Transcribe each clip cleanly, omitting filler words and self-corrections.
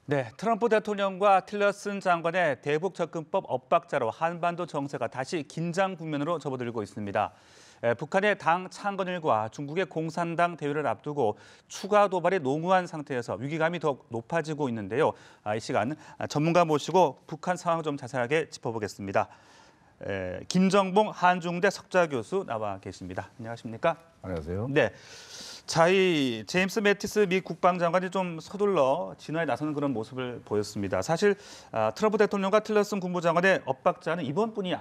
네, 트럼프 대통령과 틸러슨 장관의 대북 접근법 엇박자로 한반도 정세가 다시 긴장 국면으로 접어들고 있습니다. 북한의 당 창건일과 중국의 공산당 대회를 앞두고 추가 도발이 농후한 상태에서 위기감이 더욱 높아지고 있는데요. 이 시간 전문가 모시고 북한 상황 좀 자세하게 짚어보겠습니다. 김정봉 한중대 석좌 교수 나와 계십니다. 안녕하십니까? 안녕하세요. 네. 자, 이 제임스 매티스 미 국방장관이 좀 서둘러 진화에 나서는 그런 모습을 보였습니다. 사실 트럼프 대통령과 틸러슨 국무장관의 엇박자는 이번뿐이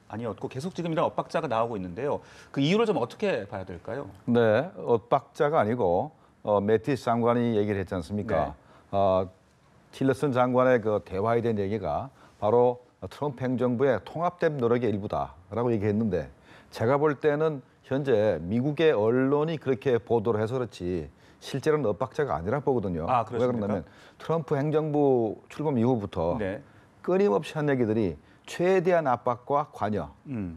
아니었고 계속 지금 이런 엇박자가 나오고 있는데요. 그 이유를 좀 어떻게 봐야 될까요? 네, 엇박자가 아니고 매티스 장관이 얘기를 했지 않습니까? 네. 틸러슨 장관의 그 대화에 대한 얘기가 바로 트럼프 행정부의 통합된 노력의 일부다라고 얘기했는데 제가 볼 때는 현재 미국의 언론이 그렇게 보도를 해서 그렇지 실제로는 엇박자가 아니라 보거든요. 아, 왜 그렇습니까? 그러냐면 트럼프 행정부 출범 이후부터 네. 끊임없이 한 얘기들이 최대한 압박과 관여.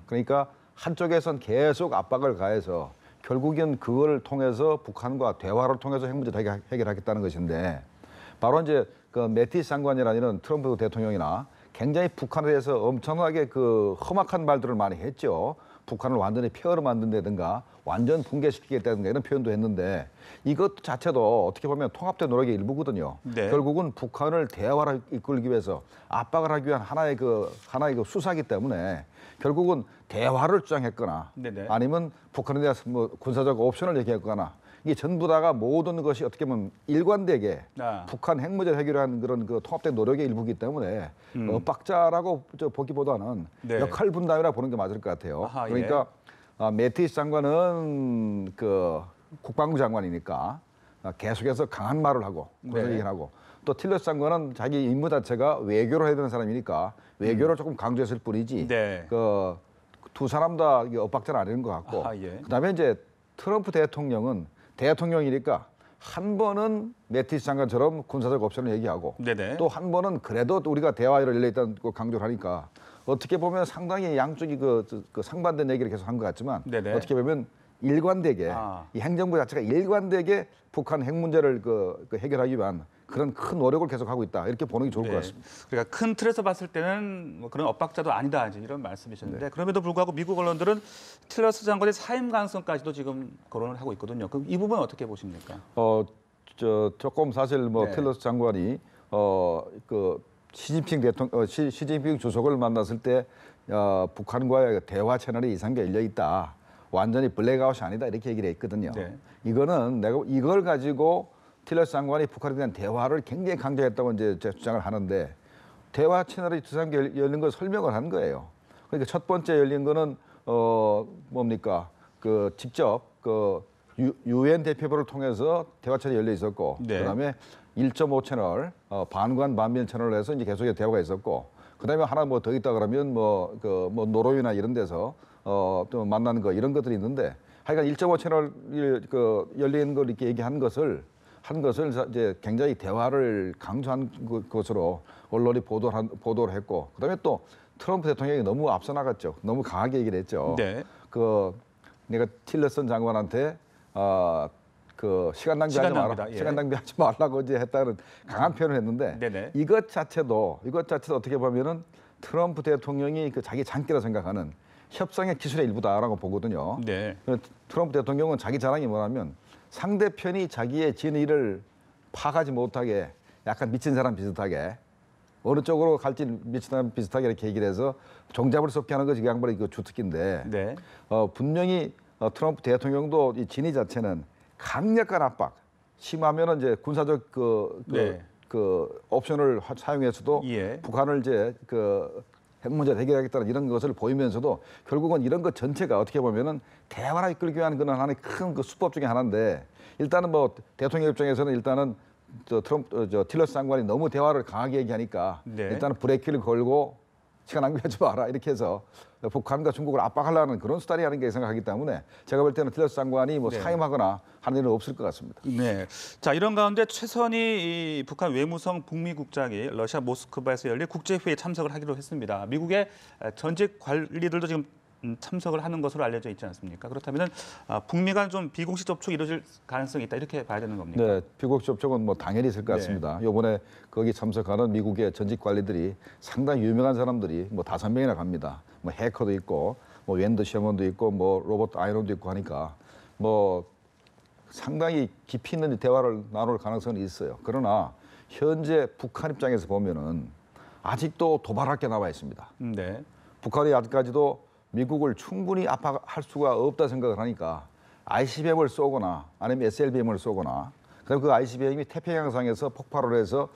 그러니까 한쪽에선 계속 압박을 가해서 결국엔 그걸 통해서 북한과 대화를 통해서 핵 문제를 해결하겠다는 것인데 바로 이제 그 매티스 장관이라는 트럼프 대통령이나 굉장히 북한에 대해서 엄청나게 그 험악한 말들을 많이 했죠. 북한을 완전히 폐허로 만든다든가 완전 붕괴시키겠다든가 이런 표현도 했는데 이것 자체도 어떻게 보면 통합된 노력의 일부거든요. 네. 결국은 북한을 대화로 이끌기 위해서 압박을 하기 위한 하나의 그 수사기 때문에 결국은 대화를 주장했거나 네네. 아니면 북한에 대해서 뭐 군사적 옵션을 얘기했거나 이게 전부 다가 모든 것이 어떻게 보면 일관되게 북한 핵 문제를 해결하는 그런 그 통합된 노력의 일부이기 때문에 엇박자라고 보기보다는 네. 역할 분담이라 보는 게 맞을 것 같아요. 아하, 그러니까 매티스 장관은 그 국방부 장관이니까 계속해서 강한 말을 하고 그런 얘기를 하고 또 틸러스 장관은 자기 임무 자체가 외교를 해야 되는 사람이니까 외교를 조금 강조했을 뿐이지 네. 그 두 사람 다 엇박자는 아닌 것 같고 아하, 예. 그다음에 이제 트럼프 대통령은 대통령이니까 한 번은 매티스 장관처럼 군사적 옵션을 얘기하고 네네. 또 한 번은 그래도 우리가 대화를 열려 있다는 걸 강조를 하니까 어떻게 보면 상당히 양쪽이 그 상반된 얘기를 계속 한 것 같지만 네네. 어떻게 보면 일관되게 이 행정부 자체가 일관되게 북한 핵 문제를 그 해결하기 위한 그런 큰 노력을 계속하고 있다 이렇게 보는 게 좋을 것 같습니다. 그러니까 큰 틀에서 봤을 때는 뭐 그런 엇박자도 아니다 이런 말씀이셨는데 그럼에도 불구하고 미국 언론들은 틸러스 장관의 사임 가능성까지도 지금 거론을 하고 있거든요. 그럼 이 부분은 어떻게 보십니까? 조금 사실 뭐 틸러스 장관이 그 시진핑 대통령, 시진핑 주석을 만났을 때 북한과의 대화 채널이 이상하게 열려 있다. 완전히 블랙아웃이 아니다 이렇게 얘기를 했거든요. 네. 이거는 내가 이걸 가지고 틸러스 장관이 북한에 대한 대화를 굉장히 강조했다고 이제 주장을 하는데 대화 채널이 이상하게 열린 걸 설명을 한 거예요. 그러니까 첫 번째 열린 거는 뭡니까 그 직접 그 유엔 대표부를 통해서 대화 채널이 열려 있었고 그다음에 1.5 채널 반관 반면 채널을 해서 이제 계속 대화가 있었고 그다음에 하나 뭐 더 있다 그러면 뭐 노르웨이나 이런 데서 또 만나는 거 이런 것들이 있는데 하여간 1.5 채널 그 열린 걸 이렇게 얘기한 것을 이제 굉장히 대화를 강조한 것으로 언론이 보도를 했고 그다음에 또 트럼프 대통령이 너무 앞서 나갔죠. 너무 강하게 얘기를 했죠. 내가 틸러슨 장관한테 그 시간 낭비하지 마라. 시간 낭비하지 말라고 이제 했다는 강한 표현을 했는데 이것 자체도 어떻게 보면은 트럼프 대통령이 그 자기 장기라 생각하는 협상의 기술의 일부다라고 보거든요. 트럼프 대통령은 자기 자랑이 뭐냐면 상대편이 자기의 진의를 파악하지 못하게 약간 미친 사람 비슷하게 어느 쪽으로 갈지 미친 사람 비슷하게 이렇게 얘기를 해서 종잡을 수 없게 하는 것이 그 양반의 그 주특기인데 분명히 트럼프 대통령도 이 진의 자체는 강력한 압박, 심하면은 이제 군사적 그 옵션을 사용해서도 북한을 이제 핵 문제를 해결하겠다는 이런 것을 보이면서도 결국은 이런 것 전체가 어떻게 보면은 대화를 이끌기 위한 그런 하나의 큰 그 수법 중에 하나인데 일단은 뭐 대통령 입장에서는 일단은 틸러스 장관이 너무 대화를 강하게 얘기하니까 일단은 브레이크를 걸고 시간 낭비하지 마라 이렇게 해서 북한과 중국을 압박하려는 그런 스타일이 하는 게 생각하기 때문에 제가 볼 때는 틸러스 장관이 뭐 사임하거나 하는 일은 없을 것 같습니다. 자, 이런 가운데 최선희 이 북한 외무성 북미 국장이 러시아 모스크바에서 열린 국제회의에 참석을 하기로 했습니다. 미국의 전직 관리들도 지금 참석을 하는 것으로 알려져 있지 않습니까? 그렇다면 북미 간 좀 비공식 접촉이 이루어질 가능성이 있다 이렇게 봐야 되는 겁니까? 네, 비공식 접촉은 뭐 당연히 있을 것 같습니다. 이번에 거기 참석하는 미국의 전직 관리들이 상당히 유명한 사람들이 뭐 5명이나 갑니다. 뭐 해커도 있고, 뭐 웬드 셔먼도 있고, 뭐 로버트 아이론도 있고 하니까 뭐 상당히 깊이 있는 대화를 나눌 가능성은 있어요. 그러나 현재 북한 입장에서 보면은 아직도 도발할 게 남아 있습니다. 네. 북한이 아직까지도 미국을 충분히 압박할 수가 없다 생각을 하니까 ICBM을 쏘거나 아니면 SLBM을 쏘거나 그다음 그 ICBM이 태평양상에서 폭발을 해서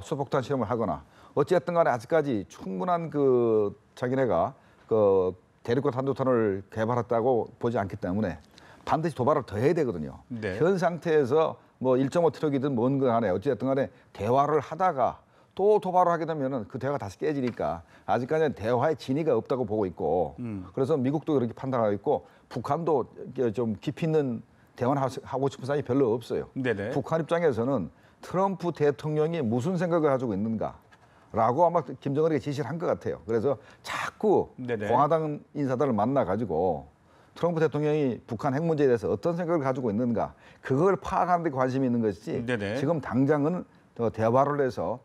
수폭탄 실험을 하거나 어쨌든 간에 아직까지 충분한 그 자기네가 그 대륙간 탄도탄을 개발했다고 보지 않기 때문에 반드시 도발을 더 해야 되거든요. 네. 현 상태에서 뭐 1.5트럭이든 뭔 거 간에 어쨌든 간에 대화를 하다가 또 도발을 하게 되면은 그 대화가 다시 깨지니까 아직까지는 대화의 진위가 없다고 보고 있고 그래서 미국도 그렇게 판단하고 있고 북한도 좀 깊이 있는 대화를 하고 싶은 사람이 별로 없어요. 네네. 북한 입장에서는 트럼프 대통령이 무슨 생각을 가지고 있는가라고 아마 김정은에게 지시를 한 것 같아요. 그래서 자꾸 네네. 공화당 인사들을 만나 가지고 트럼프 대통령이 북한 핵 문제에 대해서 어떤 생각을 가지고 있는가 그걸 파악하는 데 관심이 있는 것이지 네네. 지금 당장은 대화를 해서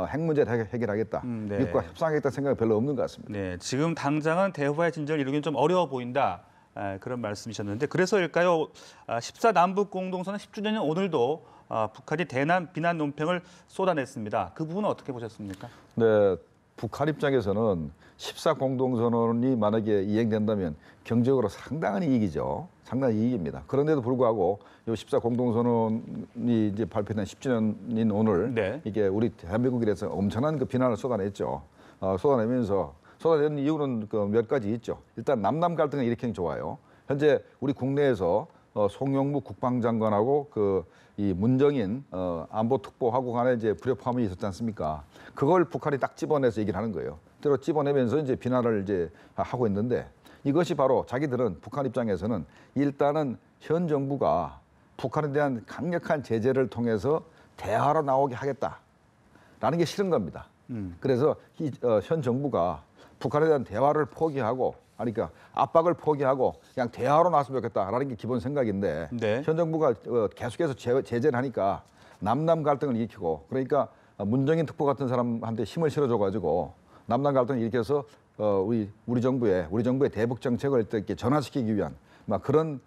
핵 문제를 해결하겠다. 네. 미국과 협상하겠다 생각이 별로 없는 것 같습니다. 네, 지금 당장은 대화의 진전을 이루기는 좀 어려워 보인다. 그런 말씀이셨는데 그래서일까요? 14 남북 공동선언 10주년인 오늘도 북한이 대남 비난 논평을 쏟아냈습니다. 그 부분은 어떻게 보셨습니까? 네, 북한 입장에서는 14 공동선언이 만약에 이행된다면 경제적으로 상당한 이익이죠. 상당한 이익입니다. 그런데도 불구하고 이 14 공동선언이 이제 발표된 10주년인 오늘 네. 이게 우리 대한민국에서 엄청난 그 비난을 쏟아냈죠. 쏟아내는 이유는 그 몇 가지 있죠. 일단 남남 갈등을 일으키는 게 좋아요. 현재 우리 국내에서 송영무 국방장관하고 그 이 문정인 안보특보하고 간에 이제 불협화음이 있었지 않습니까? 그걸 북한이 딱 집어내서 얘기를 하는 거예요. 그대로 집어내면서 이제 비난을 이제 하고 있는데 이것이 바로 자기들은 북한 입장에서는 일단은 현 정부가 북한에 대한 강력한 제재를 통해서 대화로 나오게 하겠다라는 게 싫은 겁니다. 그래서 현 정부가 북한에 대한 대화를 포기하고 그러니까 압박을 포기하고 그냥 대화로 나왔으면 좋겠다라는 게 기본 생각인데 네. 현 정부가 계속해서 제재를 하니까 남남 갈등을 일으키고 그러니까 문정인 특보 같은 사람한테 힘을 실어줘 가지고 남남 갈등을 일으켜서 우리 정부의 대북 정책을 이렇게 전환시키기 위한 막 그런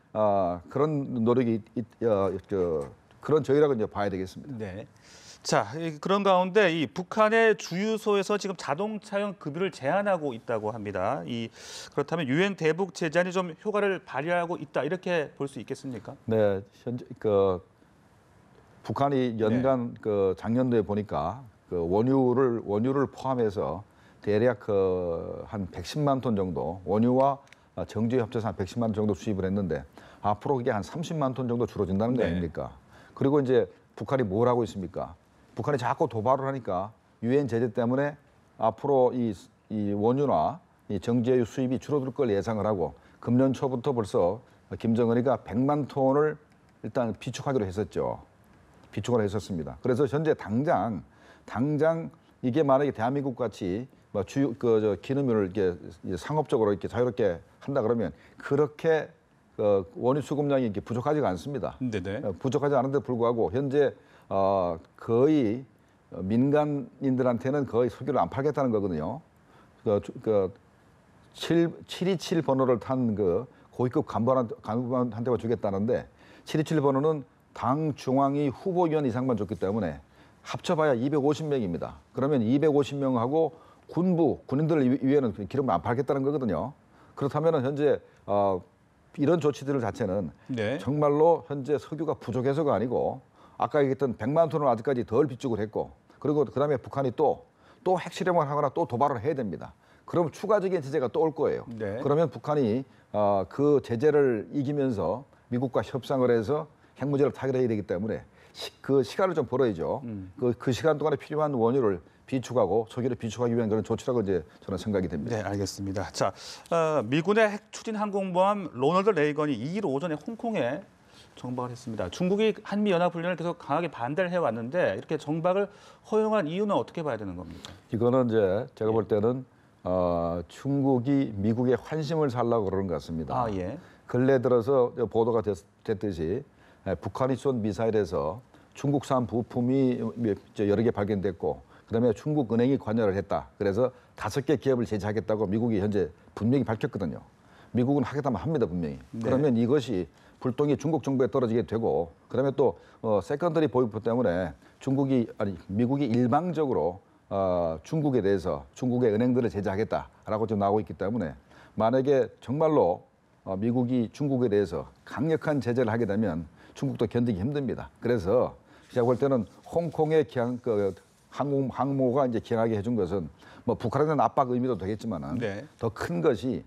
노력이 그런 저희라고 이제 봐야 되겠습니다. 네. 자, 그런 가운데 이 북한의 주유소에서 지금 자동차용 급유를 제한하고 있다고 합니다. 그렇다면 유엔 대북 제재안이 좀 효과를 발휘하고 있다 이렇게 볼 수 있겠습니까? 네, 현재 북한이 연간 작년도에 보니까 원유를 포함해서 대략 한 110만 톤 정도 원유와 정제 합쳐서 한 110만 톤 정도 수입을 했는데 앞으로 그게 한 30만 톤 정도 줄어든다는 거 네. 아닙니까? 그리고 이제 북한이 뭘 하고 있습니까? 북한이 자꾸 도발을 하니까 유엔 제재 때문에 앞으로 이 원유나 이 정제유 수입이 줄어들 걸 예상을 하고 금년 초부터 벌써 김정은이가 100만 톤을 일단 비축하기로 했었죠. 비축을 했었습니다. 그래서 현재 당장 이게 만약에 대한민국 같이 뭐 기능을 이렇게 상업적으로 이렇게 자유롭게 한다 그러면 그렇게 원유 수급량이 이렇게 부족하지가 않습니다. 네네. 부족하지 않은데 불구하고 현재 거의 민간인들한테는 거의 석유를 안 팔겠다는 거거든요. 727 번호를 탄 그 고위급 간부한테만 주겠다는데 727 번호는 당 중앙위 후보위원 이상만 줬기 때문에 합쳐봐야 250명입니다. 그러면 250명하고 군인들 위에는 기름을 안 팔겠다는 거거든요. 그렇다면 현재 이런 조치들 자체는 네. 정말로 현재 석유가 부족해서가 아니고 아까 얘기했던 100만 톤을 아직까지 덜 비축을 했고 그리고 그다음에 북한이 또 핵실험을 하거나 또 도발을 해야 됩니다. 그럼 추가적인 제재가 또 올 거예요. 네. 그러면 북한이 그 제재를 이기면서 미국과 협상을 해서 핵 문제를 타결해야 되기 때문에 그 시간을 좀 벌어야죠. 그 시간 동안에 필요한 원유를 비축하고 석유를 비축하기 위한 그런 조치라고 이제 저는 생각이 됩니다. 네, 알겠습니다. 자, 미군의 핵 추진 항공모함 로널드 레이건이 2일 오전에 홍콩에 정박을 했습니다. 중국이 한미 연합 훈련을 계속 강하게 반대를 해왔는데 이렇게 정박을 허용한 이유는 어떻게 봐야 되는 겁니까? 이거는 이제 제가 볼 때는 중국이 미국의 환심을 살라고 그러는 것 같습니다. 아, 예. 근래 들어서 보도가 됐듯이 북한이 쏜 미사일에서 중국산 부품이 여러 개 발견됐고 그다음에 중국 은행이 관여를 했다. 그래서 5개 기업을 제재하겠다고 미국이 현재 분명히 밝혔거든요. 미국은 하겠다면 합니다, 분명히. 네. 그러면 이것이 불똥이 중국 정부에 떨어지게 되고 그다음에 또 세컨더리 보이프 때문에 미국이 일방적으로 중국에 대해서 중국의 은행들을 제재하겠다라고 지금 나오고 있기 때문에 만약에 정말로 미국이 중국에 대해서 강력한 제재를 하게 되면 중국도 견디기 힘듭니다. 그래서 제가 볼 때는 홍콩의 항모가 이제 기항하게 해준 것은 뭐 북한에 대한 압박 의미도 되겠지만은 네. 더 큰 것이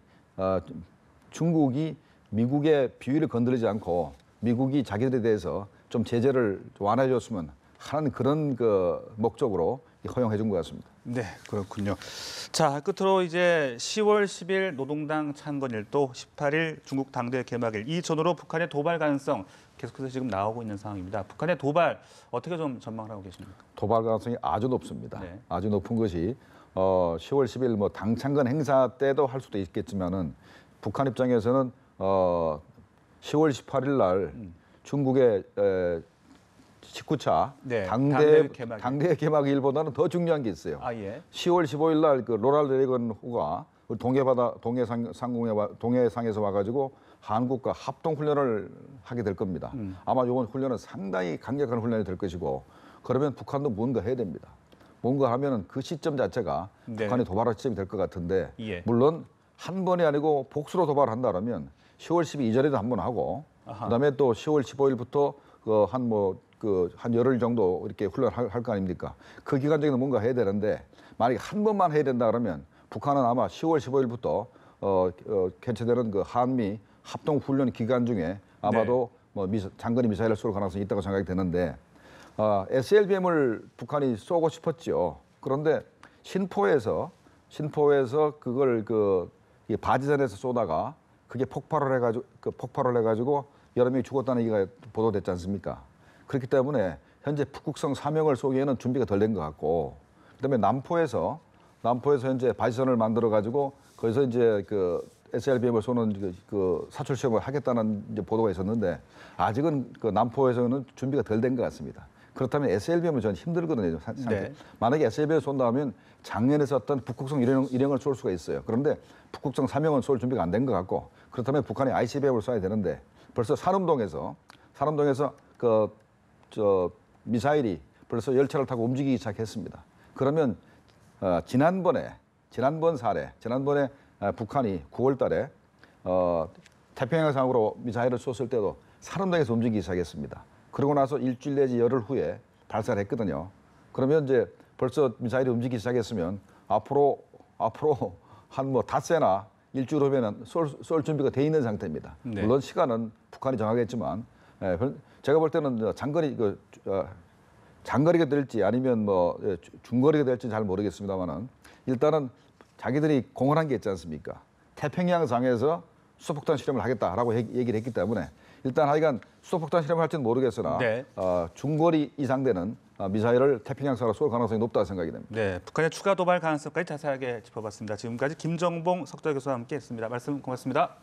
중국이 미국의 비위를 건드리지 않고 미국이 자기들에 대해서 좀 제재를 완화해줬으면 하는 그런 목적으로 허용해 준 것 같습니다. 네, 그렇군요. 자, 끝으로 이제 10월 10일 노동당 창건일도 18일 중국 당대 개막일 이 전후로 북한의 도발 가능성 계속해서 지금 나오고 있는 상황입니다. 북한의 도발 어떻게 좀 전망을 하고 계십니까? 도발 가능성이 아주 높습니다. 네. 아주 높은 것이 10월 10일 뭐 당 창건 행사 때도 할 수도 있겠지만은 북한 입장에서는 10월 18일 날 중국의 19차 네, 당대 개막일보다는 더 중요한 게 있어요. 아, 예. 10월 15일 날 로널드 레이건 후가 동해상에서 와가지고 한국과 합동 훈련을 하게 될 겁니다. 아마 이번 훈련은 상당히 강력한 훈련이 될 것이고 그러면 북한도 뭔가 해야 됩니다. 뭔가 하면은 그 시점 자체가 네. 북한이 도발할 시점이 될 것 같은데 예. 물론 한 번이 아니고 복수로 도발을 한다면 10월 12일 이전에도 한 번 하고 그다음에 또 10월 15일부터 한 열흘 정도 이렇게 훈련할 거 아닙니까? 그 기간 중에는 뭔가 해야 되는데 만약에 한 번만 해야 된다 그러면 북한은 아마 10월 15일부터 개최되는 그 한미 합동 훈련 기간 중에 아마도 뭐 장거리 미사일을 쏠 가능성이 있다고 생각이 되는데 SLBM을 북한이 쏘고 싶었죠. 그런데 신포에서 그걸 이 바지산에서 쏘다가 그게 폭발을 해가지고 여러 명이 죽었다는 얘기가 보도됐지 않습니까? 그렇기 때문에 현재 북극성 3형을 쏘기에는 준비가 덜 된 것 같고 그다음에 남포에서 현재 바지선을 만들어 가지고 거기서 이제 SLBM을 쏘는 사출 시험을 하겠다는 이제 보도가 있었는데 아직은 남포에서는 준비가 덜 된 것 같습니다. 그렇다면 SLBM은 저는 힘들거든요. 네. 만약에 SLBM을 쏜다면 작년에 썼던 북극성 1형을 쏠 수가 있어요. 그런데 북극성 3형은 쏠 준비가 안 된 것 같고 그렇다면 북한이 ICBM을 쏴야 되는데 벌써 산음동에서 미사일이 벌써 열차를 타고 움직이기 시작했습니다. 그러면 지난번에 북한이 9월 달에 태평양상으로 미사일을 쏘을 때도 산음동에서 움직이기 시작했습니다. 그러고 나서 일주일 내지 열흘 후에 발사를 했거든요. 그러면 이제 벌써 미사일이 움직이기 시작했으면 앞으로 한 닷새나 일주일 후면은 쏠 준비가 돼 있는 상태입니다. 네. 물론 시간은 북한이 정하겠지만 제가 볼 때는 장거리가 될지 아니면 중거리가 될지 잘 모르겠습니다만은 일단은 자기들이 공언한 게 있지 않습니까? 태평양상에서 수소폭탄 실험을 하겠다라고 얘기를 했기 때문에 일단 하여간 수소폭탄 실험을 할지는 모르겠으나 네. 중거리 이상 되는 미사일을 태평양상으로 쏠 가능성이 높다고 생각이 됩니다. 네, 북한의 추가 도발 가능성까지 자세하게 짚어봤습니다. 지금까지 김정봉 석좌 교수와 함께했습니다. 말씀 고맙습니다.